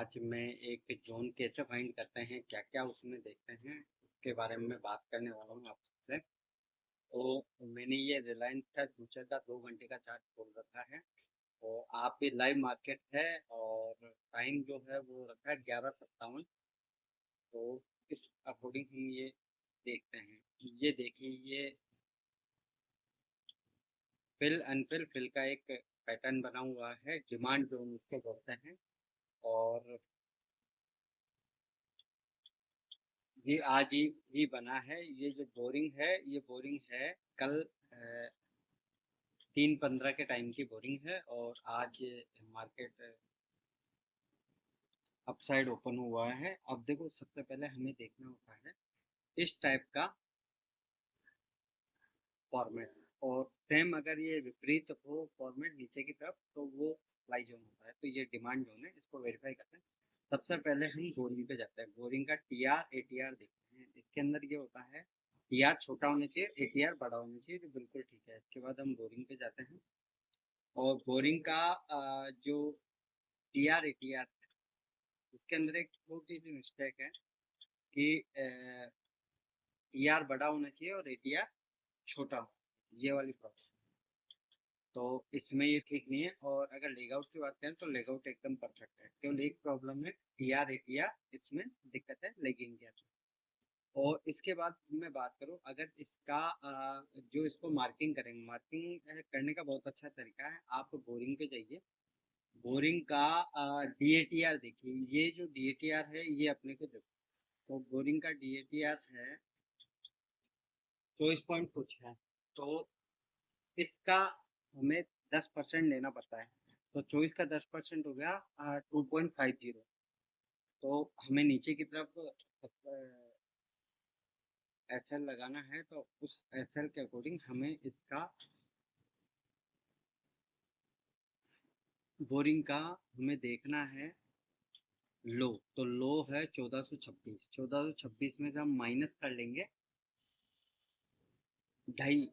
आज मैं एक ज़ोन कैसे फाइंड करते हैं, क्या-क्या उसमें देखते हैं, उसके बारे में मैं बात करने वाला हूँ आपसे। तो मैंने ये रिलायंस का फ्यूचर का 2 घंटे का चार्ट खोल रखा है और आप भी लाइव मार्केट है और टाइम जो है वो रखा है 11:57। तो इस अकॉर्डिंग हम ये देखते हैं। ये देखिए, ये फिल अनफिल फिल का एक पैटर्न बना हुआ है, डिमांड ज़ोन इसको बोलते हैं। और ये आज ही बना है। ये जो बोरिंग है, ये बोरिंग है कल 3:15 के टाइम की बोरिंग है और आज मार्केट अपसाइड ओपन हुआ है। अब देखो, सबसे पहले हमें देखना होता है इस टाइप का फॉर्मेट, और सेम अगर ये विपरीत हो फॉर्मेट नीचे की तरफ तो वो सप्लाई जोन होता है। तो ये डिमांड जोन है, इसको वेरीफाई करते हैं। सबसे पहले हम बोरिंग पे जाते हैं, बोरिंग का T R A T R देखते हैं। इसके अंदर ये होता है टी आर छोटा होना चाहिए, ए टी आर बड़ा होना चाहिए, तो बिल्कुल ठीक है। इसके बाद हम बोरिंग पे जाते हैं और बोरिंग का जो T R A T R है, इसके अंदर एक छोटी सी मिस्टेक है कि टी आर बड़ा होना चाहिए और ए टी आर छोटा हो, ये वाली प्रॉब्लम। तो इसमें ये ठीक नहीं है। और अगर लेग आउट की बात करें तो लेग आउट एकदम परफेक्ट है, केवल एक प्रॉब्लम है T R A T R, इसमें दिक्कत है लेगिंग के। और इसके बाद मैं बात करूँ, अगर इसका जो इसको मार्किंग करेंगे, मार्किंग करने का बहुत अच्छा तरीका है। आप बोरिंग पे जाइए, बोरिंग का डी ए टी आर देखिए। ये जो डी ए टी आर है ये अपने को देखो, तो बोरिंग का डी ए टी आर है 24 पॉइंट कुछ है। तो इसका हमें 10% लेना पड़ता है। तो 24 का 10% हो गया 2.50। तो हमें नीचे की तरफ एस एल लगाना है, तो उस एस एल के अकॉर्डिंग हमें इसका बोरिंग का हमें देखना है लो। तो लो है 1426। 1426 में से हम माइनस कर लेंगे ढाई,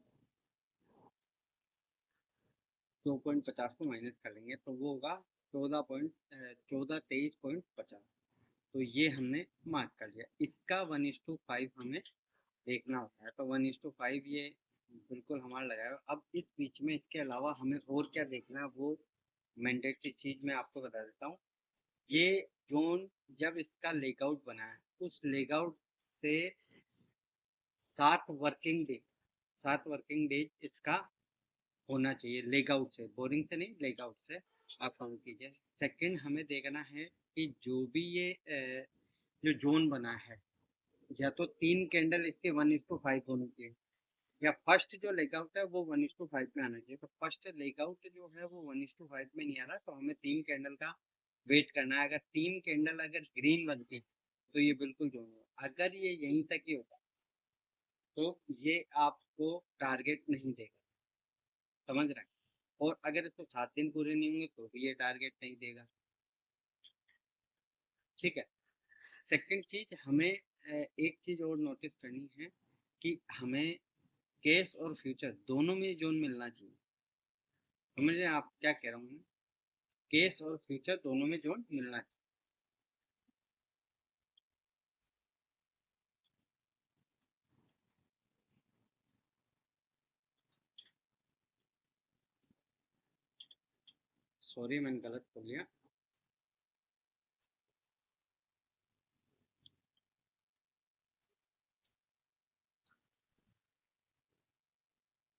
2.50 को माइनस कर लेंगे तो वो होगा 1423.50। तो ये हमने मार्क कर लिया। इसका 1:5 हमें देखना होता है, तो 1:5 ये बिल्कुल हमारा लगाया। अब इस बीच में इसके अलावा हमें और क्या देखना है, वो मैंडेटरी चीज मैं आपको बता देता हूँ। ये जोन जब इसका लेगआउट बना है, उस लेगआउट से 7 वर्किंग डे, 7 वर्किंग डेज इसका होना चाहिए लेगआउट से, बोरिंग से नहीं, लेगआउट से आप काउंट कीजिए। सेकंड हमें देखना है कि जो भी ये जो जोन बना है, या तो 3 कैंडल इसके 1:5 होनी चाहिए, या फर्स्ट जो लेगआउट है वो 1:5 में आना चाहिए। तो फर्स्ट लेगआउट जो है वो 1:5 में नहीं आ रहा, तो हमें 3 कैंडल का वेट करना है। अगर 3 कैंडल अगर ग्रीन बनती तो ये बिल्कुल जोन है। अगर ये यहीं तक ही होता तो ये आपको टारगेट नहीं देगा, समझ रहे हैं। और अगर इसको 7 दिन पूरे नहीं होंगे तो भी ये टारगेट नहीं देगा, ठीक है। सेकंड चीज हमें एक चीज और नोटिस करनी है कि हमें केस और फ्यूचर दोनों में जोन मिलना चाहिए। समझ रहे हैं आप क्या कह रहा हूँ? केस और फ्यूचर दोनों में जोन मिलना चाहिए। सॉरी, मैंने गलत बोल लिया।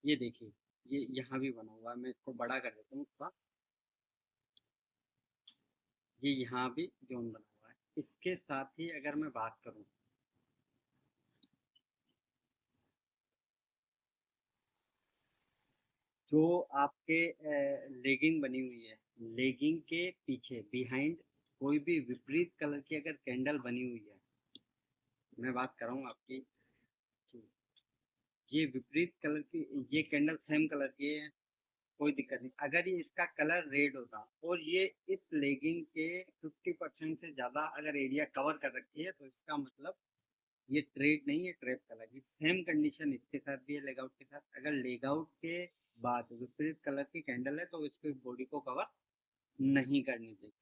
ये देखिए, ये यहाँ भी बना हुआ है, मैं इसको बड़ा कर देता हूँ थोड़ा। ये यहाँ भी जोन बना हुआ है। इसके साथ ही अगर मैं बात करूँ, जो आपके लेगिंग बनी हुई है, लेगिंग के पीछे बिहाइंड कोई भी विपरीत कलर की अगर कैंडल बनी हुई है, मैं बात कर रहा हूँ आपकी, ये विपरीत कलर की, ये कैंडल सेम कलर की है, कोई दिक्कत नहीं। अगर ये इसका कलर रेड होता और ये इस लेगिंग के 50% से ज्यादा अगर एरिया कवर कर रखी है, तो इसका मतलब ये ट्रेड नहीं है, ट्रैप कलर की। सेम कंडीशन इसके साथ भी है, लेगआउट के साथ। अगर लेगआउट के बाद विपरीत कलर की कैंडल है तो इस पे बॉडी को कवर नहीं करनी चाहिए।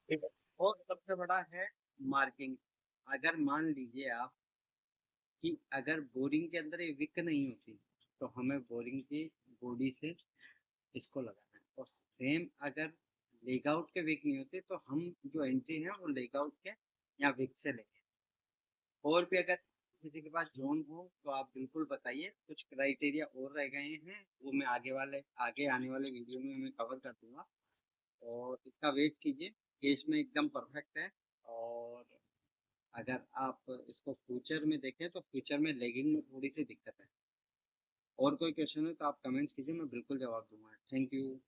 ठीक है। और सबसे बड़ा है मार्किंग। अगर मान लीजिए आप कि अगर बोरिंग के अंदर ये विक नहीं होती तो हमें बोरिंग की बॉडी से इसको लगाना है, और सेम अगर लेग आउट के विक नहीं होते तो हम जो एंट्री है वो लेग आउट के या विक से लेंगे। और भी अगर किसी के पास जोन हो तो आप बिल्कुल बताइए, कुछ क्राइटेरिया और रह गए हैं वो मैं आगे आने वाले वीडियो में मैं कवर कर दूंगा। और इसका वेट कीजिए, केस में एकदम परफेक्ट है। और अगर आप इसको फ्यूचर में देखें तो फ्यूचर में लेगिंग में थोड़ी सी दिक्कत है। और कोई क्वेश्चन है तो आप कमेंट्स कीजिए, मैं बिल्कुल जवाब दूंगा। Thank you.